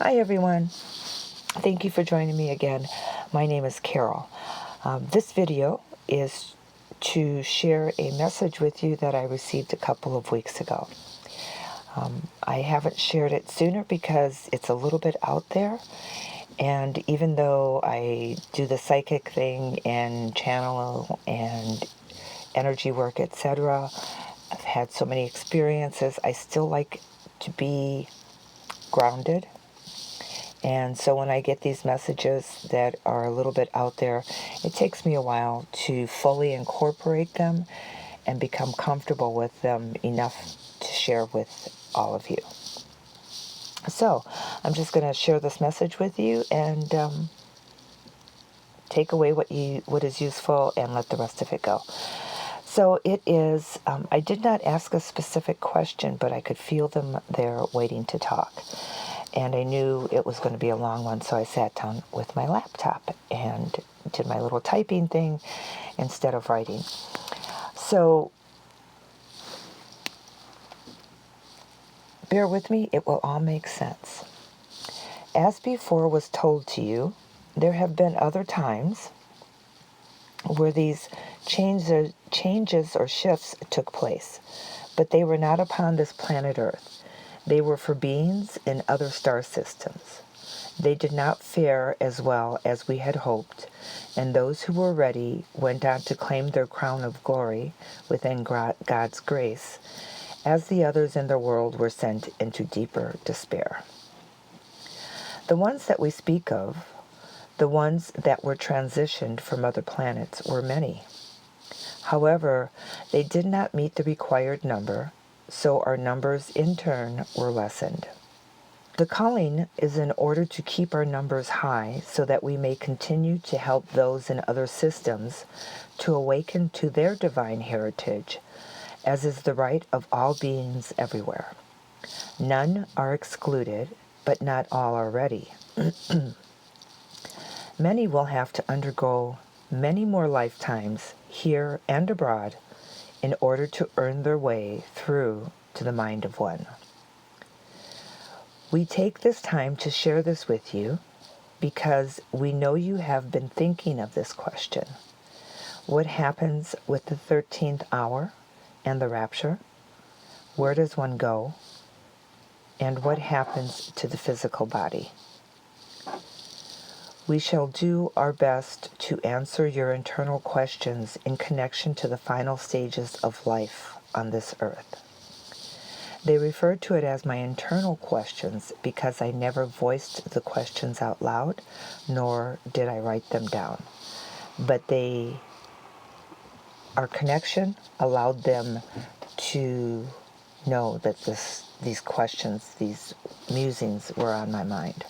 Hi everyone. Thank you for joining me again. My name is Carol. This video is to share a message with you that I received a couple of weeks ago. I haven't shared it sooner because it's a little bit out there, and even though I do the psychic thing and channel and energy work, etc., I've had so many experiences, I still like to be grounded. And so when I get these messages that are a little bit out there, it takes me a while to fully incorporate them and become comfortable with them enough to share with all of you. So I'm just going to share this message with you and take away what is useful and let the rest of it go. So it is, I did not ask a specific question, but I could feel them there waiting to talk. And I knew it was going to be a long one, so I sat down with my laptop and did my little typing thing instead of writing. So bear with me, it will all make sense. As before was told to you, there have been other times where these changes or shifts took place, but they were not upon this planet Earth. They were for beings in other star systems. They did not fare as well as we had hoped, and those who were ready went on to claim their crown of glory within God's grace, as the others in the world were sent into deeper despair. The ones that we speak of, the ones that were transitioned from other planets, were many. However, they did not meet the required number, so our numbers in turn were lessened. The calling is in order to keep our numbers high so that we may continue to help those in other systems to awaken to their divine heritage, as is the right of all beings everywhere. None are excluded, but not all are ready. Many will have to undergo many more lifetimes here and abroad in order to earn their way through to the mind of one. We take this time to share this with you because we know you have been thinking of this question. What happens with the 13th hour and the rapture? Where does one go? And what happens to the physical body? We shall do our best to answer your internal questions in connection to the final stages of life on this earth. They refer to it as my internal questions because I never voiced the questions out loud, nor did I write them down. But our connection allowed them to know that these questions, these musings were on my mind.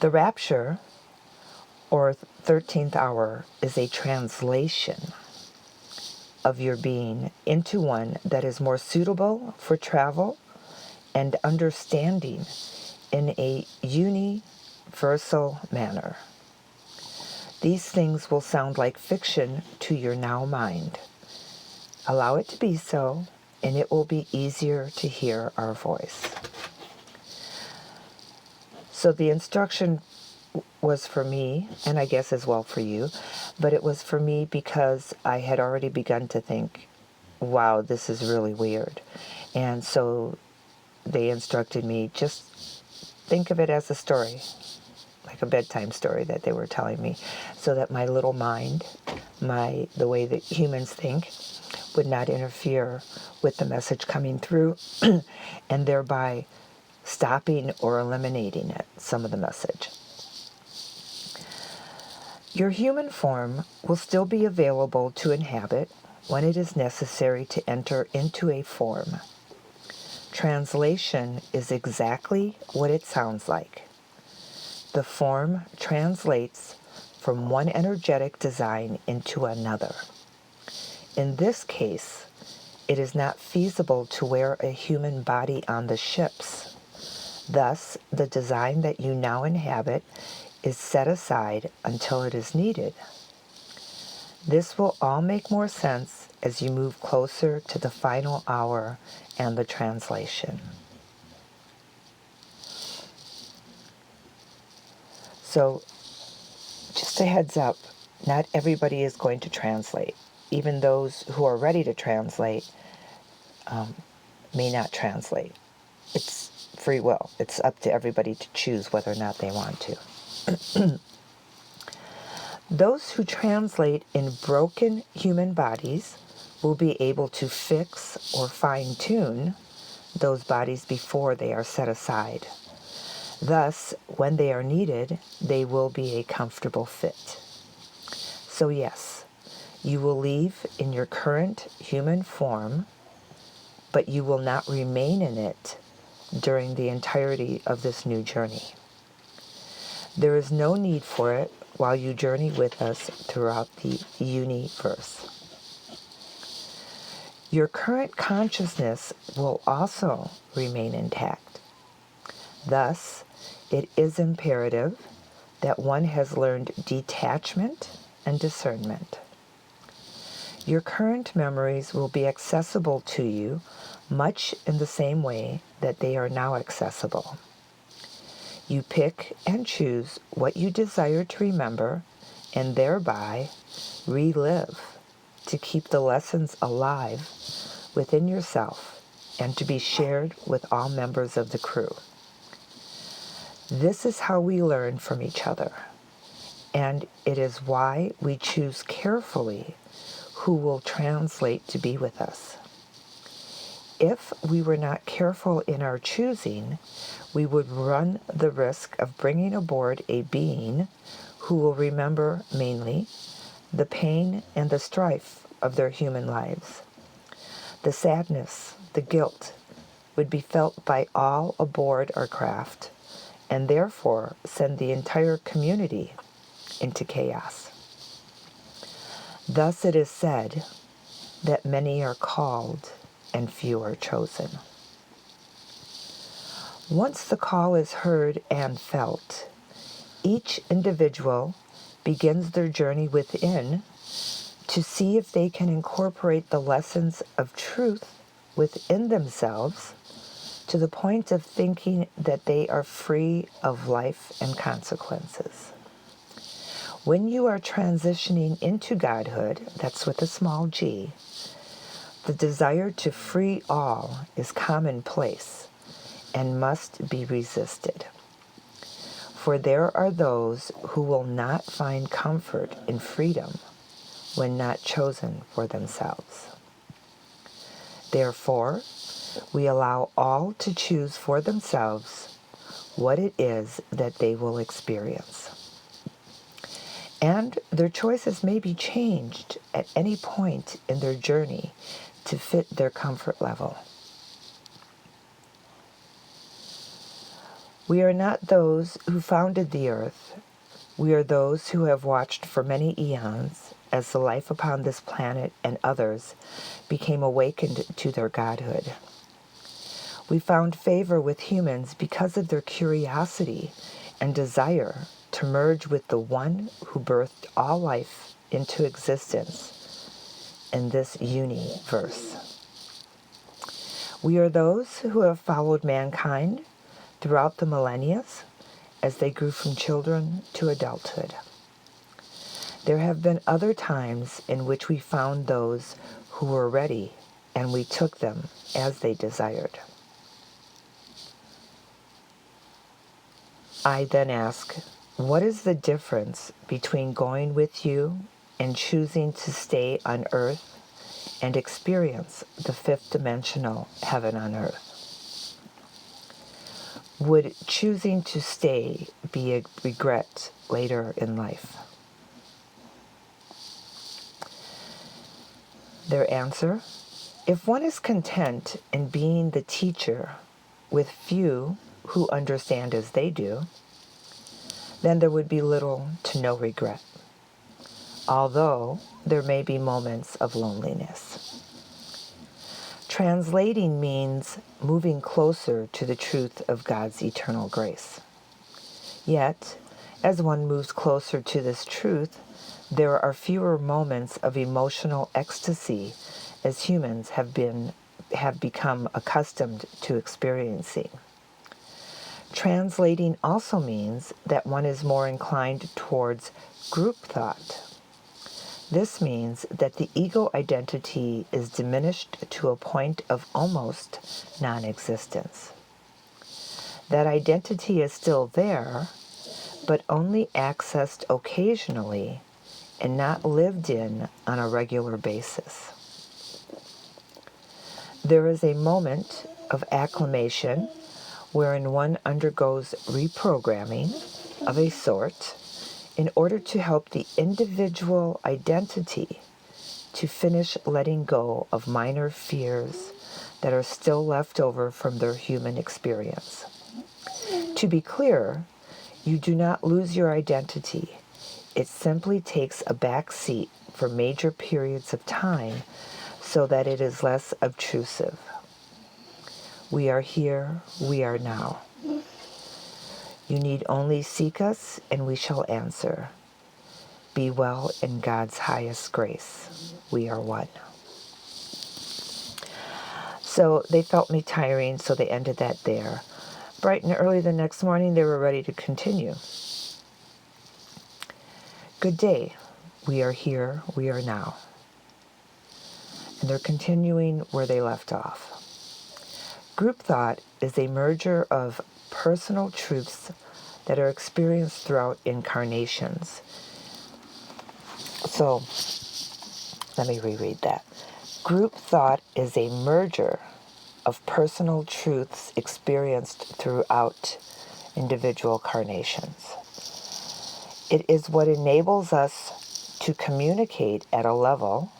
The rapture, or 13th hour, is a translation of your being into one that is more suitable for travel and understanding in a universal manner. These things will sound like fiction to your now mind. Allow it to be so, and it will be easier to hear our voice. So the instruction was for me, and I guess as well for you, but it was for me because I had already begun to think, wow, this is really weird. And so they instructed me, just think of it as a story, like a bedtime story that they were telling me, so that my little mind, the way that humans think, would not interfere with the message coming through and thereby stopping or eliminating some of the message. Your human form will still be available to inhabit when it is necessary to enter into a form. Translation is exactly what it sounds like. The form translates from one energetic design into another. In this case, it is not feasible to wear a human body on the ships. Thus, the design that you now inhabit is set aside until it is needed. This will all make more sense as you move closer to the final hour and the translation. So, just a heads up, not everybody is going to translate. Even those who are ready to translate may not translate. It's free will. It's up to everybody to choose whether or not they want to. Those who translate in broken human bodies will be able to fix or fine-tune those bodies before they are set aside. Thus, when they are needed, they will be a comfortable fit. So yes, you will leave in your current human form, but you will not remain in it during the entirety of this new journey. There is no need for it while you journey with us throughout the universe. Your current consciousness will also remain intact. Thus, it is imperative that one has learned detachment and discernment. Your current memories will be accessible to you much in the same way that they are now accessible. You pick and choose what you desire to remember and thereby relive to keep the lessons alive within yourself and to be shared with all members of the crew. This is how we learn from each other, and it is why we choose carefully who will translate to be with us. If we were not careful in our choosing, we would run the risk of bringing aboard a being who will remember mainly the pain and the strife of their human lives. The sadness, the guilt would be felt by all aboard our craft, and therefore send the entire community into chaos. Thus it is said that many are called and few are chosen. Once the call is heard and felt, each individual begins their journey within to see if they can incorporate the lessons of truth within themselves to the point of thinking that they are free of life and consequences. When you are transitioning into Godhood, that's with a small g, the desire to free all is commonplace and must be resisted. For there are those who will not find comfort in freedom when not chosen for themselves. Therefore, we allow all to choose for themselves what it is that they will experience. And their choices may be changed at any point in their journey to fit their comfort level. We are not those who founded the earth. We are those who have watched for many eons as the life upon this planet and others became awakened to their godhood. We found favor with humans because of their curiosity and desire to merge with the one who birthed all life into existence in this universe. We are those who have followed mankind throughout the millennia as they grew from children to adulthood. There have been other times in which we found those who were ready, and we took them as they desired. I then ask, what is the difference between going with you and choosing to stay on earth and experience the fifth dimensional heaven on earth? Would choosing to stay be a regret later in life? Their answer, if one is content in being the teacher with few who understand as they do, then there would be little to no regret, although there may be moments of loneliness. Translating means moving closer to the truth of God's eternal grace. Yet, as one moves closer to this truth, there are fewer moments of emotional ecstasy as humans have become accustomed to experiencing. Translating also means that one is more inclined towards group thought. This means that the ego identity is diminished to a point of almost non-existence. That identity is still there, but only accessed occasionally and not lived in on a regular basis. There is a moment of acclimation wherein one undergoes reprogramming of a sort in order to help the individual identity to finish letting go of minor fears that are still left over from their human experience. To be clear, you do not lose your identity. It simply takes a back seat for major periods of time so that it is less obtrusive. We are here, we are now. You need only seek us, and we shall answer. Be well in God's highest grace. We are one. So they felt me tiring, so they ended that there. Bright and early the next morning, they were ready to continue. Good day. We are here, we are now. And they're continuing where they left off. Group thought is a merger of personal truths that are experienced throughout incarnations. So, let me reread that. Group thought is a merger of personal truths experienced throughout individual carnations. It is what enables us to communicate at a level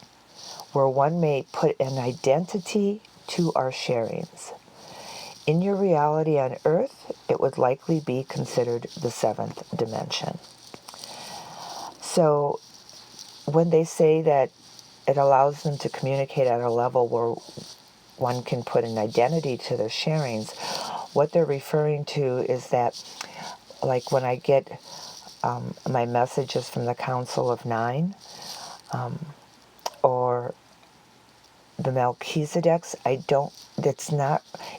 where one may put an identity to our sharings. In your reality on Earth, it would likely be considered the seventh dimension. So when they say that it allows them to communicate at a level where one can put an identity to their sharings, what they're referring to is that, like when I get my messages from the Council of Nine, or the Melchizedeks,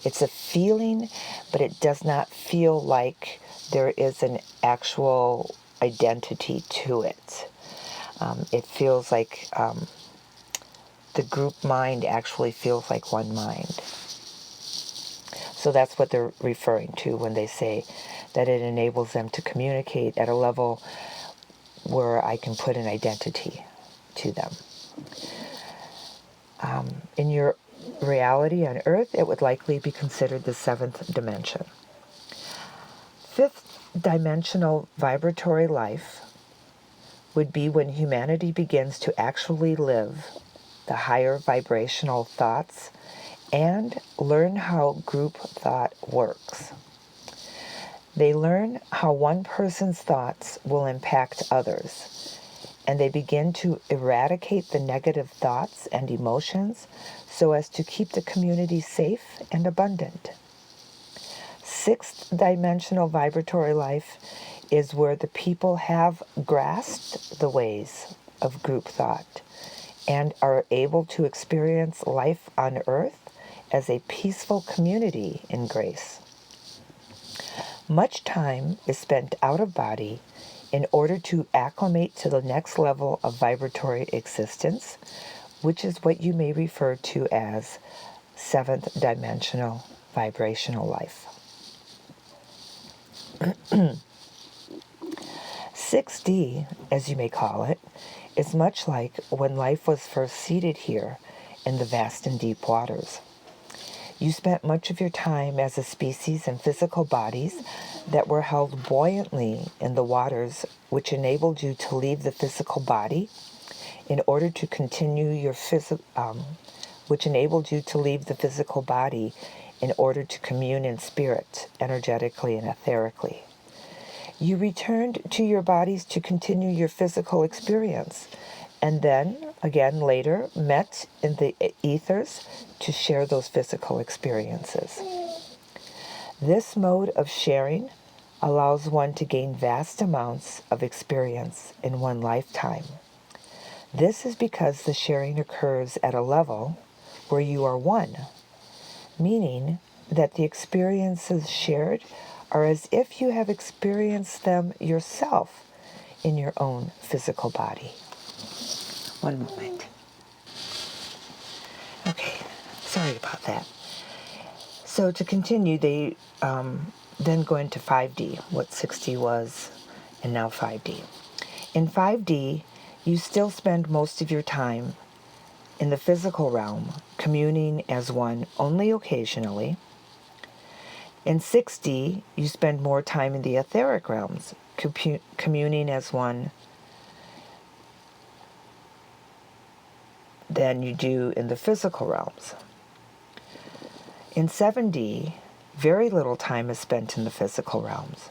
it's a feeling, but it does not feel like there is an actual identity to it. It feels like the group mind actually feels like one mind. So that's what they're referring to when they say that it enables them to communicate at a level where I can put an identity to them. In your reality on Earth, it would likely be considered the seventh dimension. Fifth dimensional vibratory life would be when humanity begins to actually live the higher vibrational thoughts and learn how group thought works. They learn how one person's thoughts will impact others, and they begin to eradicate the negative thoughts and emotions so as to keep the community safe and abundant. Sixth dimensional vibratory life is where the people have grasped the ways of group thought and are able to experience life on Earth as a peaceful community in grace. Much time is spent out of body in order to acclimate to the next level of vibratory existence, which is what you may refer to as seventh dimensional vibrational life. 6D, as you may call it, is much like when life was first seeded here in the vast and deep waters. You spent much of your time as a species in physical bodies that were held buoyantly in the waters, which enabled you to leave the physical body in order to continue your in order to commune in spirit, energetically and etherically. You returned to your bodies to continue your physical experience, and then, again later, met in the ethers to share those physical experiences. This mode of sharing allows one to gain vast amounts of experience in one lifetime. This is because the sharing occurs at a level where you are one, meaning that the experiences shared are as if you have experienced them yourself in your own physical body. One moment. Okay, sorry about that. So to continue, they then go into 5D, what 6D was, and now 5D. In 5D, you still spend most of your time in the physical realm, communing as one only occasionally. In 6D, you spend more time in the etheric realms, communing as one than you do in the physical realms. In 7D, very little time is spent in the physical realms.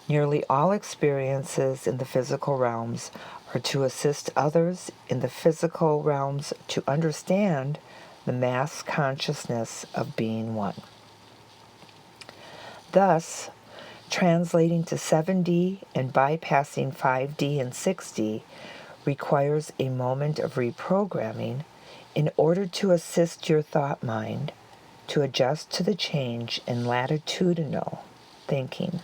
Nearly all experiences in the physical realms are to assist others in the physical realms to understand the mass consciousness of being one. Thus, translating to 7D and bypassing 5D and 6D requires a moment of reprogramming in order to assist your thought mind to adjust to the change in latitudinal thinking.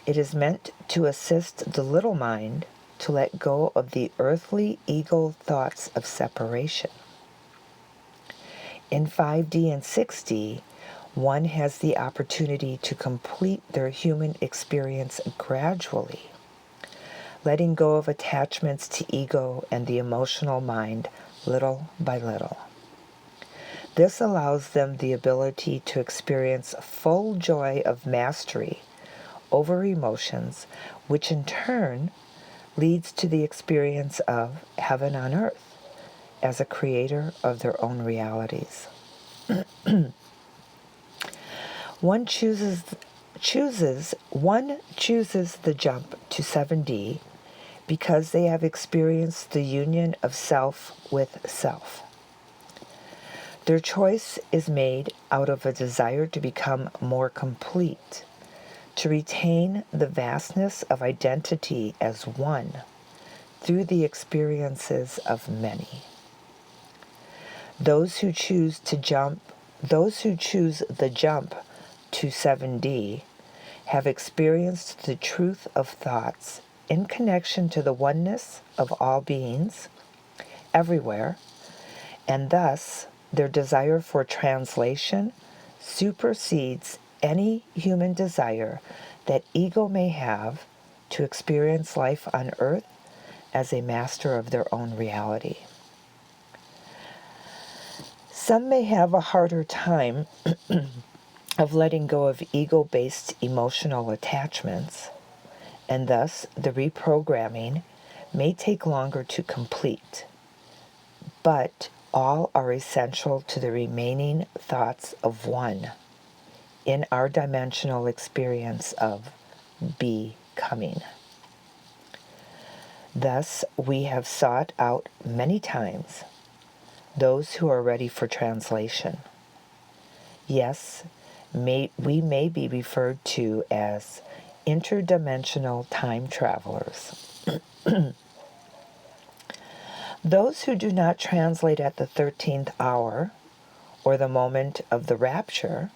It is meant to assist the little mind to let go of the earthly ego thoughts of separation. In 5D and 6D, one has the opportunity to complete their human experience gradually, letting go of attachments to ego and the emotional mind little by little. This allows them the ability to experience full joy of mastery over emotions, which in turn leads to the experience of heaven on earth as a creator of their own realities. One chooses the jump to 7D because they have experienced the union of self with self. Their choice is made out of a desire to become more complete, to retain the vastness of identity as one through the experiences of many. Those who choose the jump to 7D have experienced the truth of thoughts in connection to the oneness of all beings everywhere, and thus their desire for translation supersedes any human desire that ego may have to experience life on earth as a master of their own reality. Some may have a harder time of letting go of ego-based emotional attachments, and thus the reprogramming may take longer to complete, but all are essential to the remaining thoughts of one in our dimensional experience of becoming. Thus, we have sought out many times those who are ready for translation. Yes, we may be referred to as interdimensional time travelers. Those who do not translate at the 13th hour or the moment of the rapture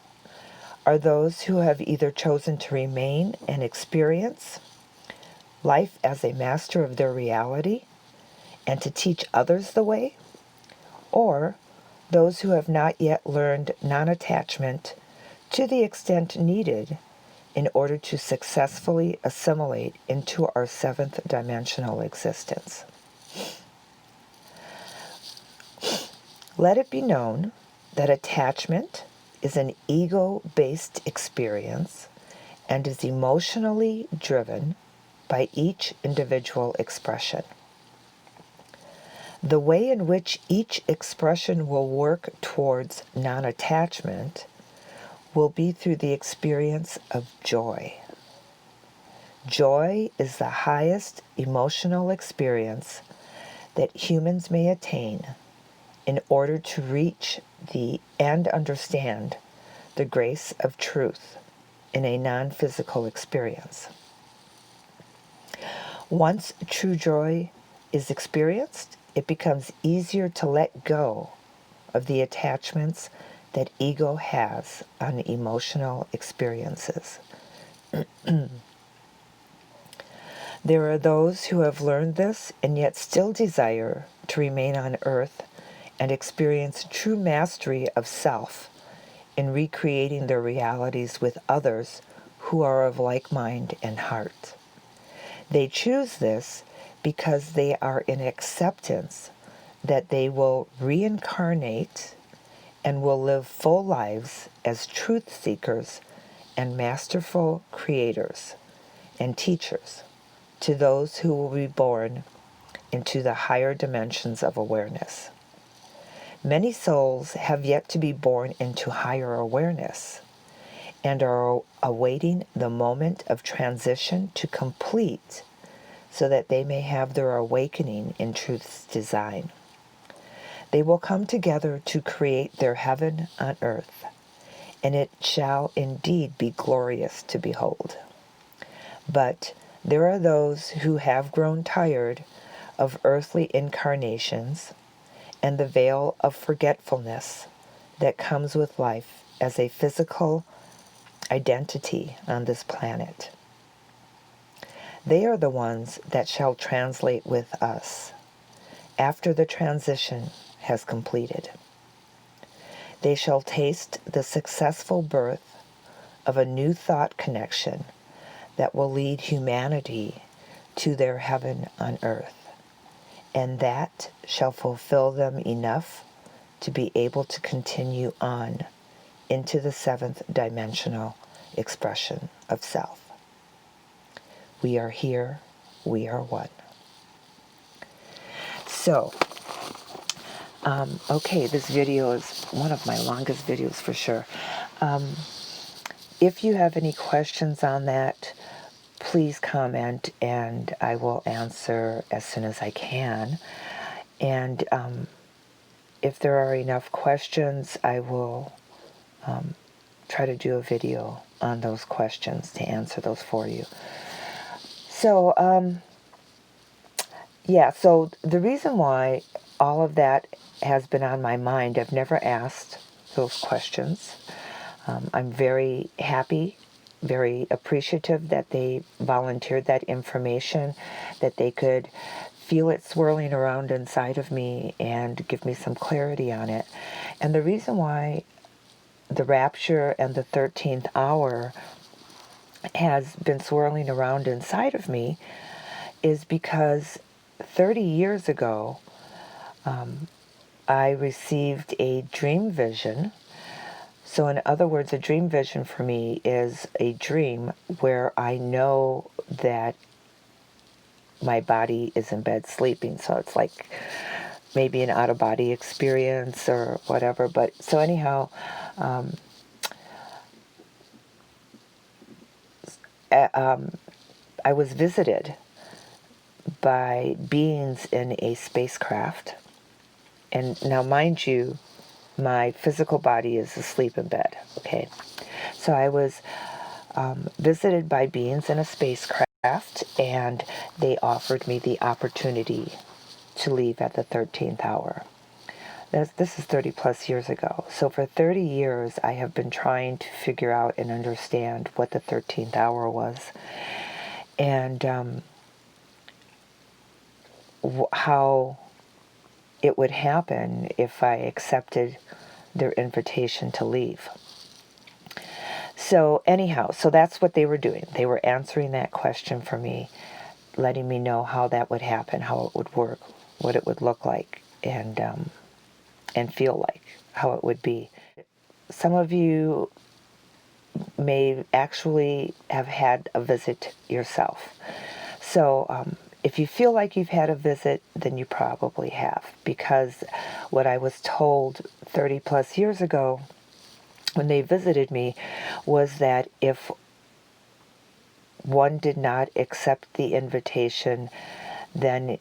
are those who have either chosen to remain and experience life as a master of their reality and to teach others the way, or those who have not yet learned non-attachment to the extent needed in order to successfully assimilate into our seventh dimensional existence. Let it be known that attachment is an ego-based experience and is emotionally driven by each individual expression. The way in which each expression will work towards non-attachment will be through the experience of joy. Joy is the highest emotional experience that humans may attain in order to reach and understand the grace of truth in a non-physical experience. Once true joy is experienced, it becomes easier to let go of the attachments that ego has on emotional experiences. There are those who have learned this and yet still desire to remain on earth and experience true mastery of self in recreating their realities with others who are of like mind and heart. They choose this because they are in acceptance that they will reincarnate and will live full lives as truth seekers and masterful creators and teachers to those who will be born into the higher dimensions of awareness. Many souls have yet to be born into higher awareness and are awaiting the moment of transition to complete so that they may have their awakening in truth's design. They will come together to create their heaven on earth, and it shall indeed be glorious to behold. But there are those who have grown tired of earthly incarnations and the veil of forgetfulness that comes with life as a physical identity on this planet. They are the ones that shall translate with us after the transition has completed. They shall taste the successful birth of a new thought connection that will lead humanity to their heaven on earth, and that shall fulfill them enough to be able to continue on into the seventh dimensional expression of self. We are here, we are one. So, okay, this video is one of my longest videos for sure. If you have any questions on that, please comment and I will answer as soon as I can. And if there are enough questions, I will try to do a video on those questions to answer those for you. So, yeah, so the reason why all of that has been on my mind, I've never asked those questions. I'm very happy, very appreciative that they volunteered that information, that they could feel it swirling around inside of me and give me some clarity on it. And the reason why the rapture and the 13th hour has been swirling around inside of me is because 30 years ago, I received a dream vision. So in other words, a dream vision for me is a dream where I know that my body is in bed sleeping. So it's like maybe an out-of-body experience or whatever. But so anyhow, I was visited by beings in a spacecraft. And now, mind you, my physical body is asleep in bed, okay? So I was visited by beings in a spacecraft, and they offered me the opportunity to leave at the 13th hour. This is 30 plus years ago. So for 30 years, I have been trying to figure out and understand what the 13th hour was, and how it would happen if I accepted their invitation to leave. So anyhow, so that's what they were doing. They were answering that question for me, letting me know how that would happen, how it would work, what it would look like, and feel like, how it would be. Some of you may actually have had a visit yourself. So if you feel like you've had a visit, then you probably have, because what I was told 30 plus years ago when they visited me was that if one did not accept the invitation, then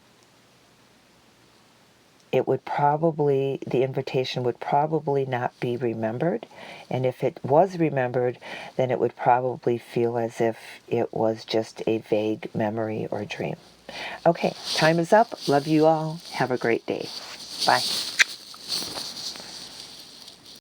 the invitation would probably not be remembered. And if it was remembered, then it would probably feel as if it was just a vague memory or dream. Okay, time is up. Love you all. Have a great day. Bye.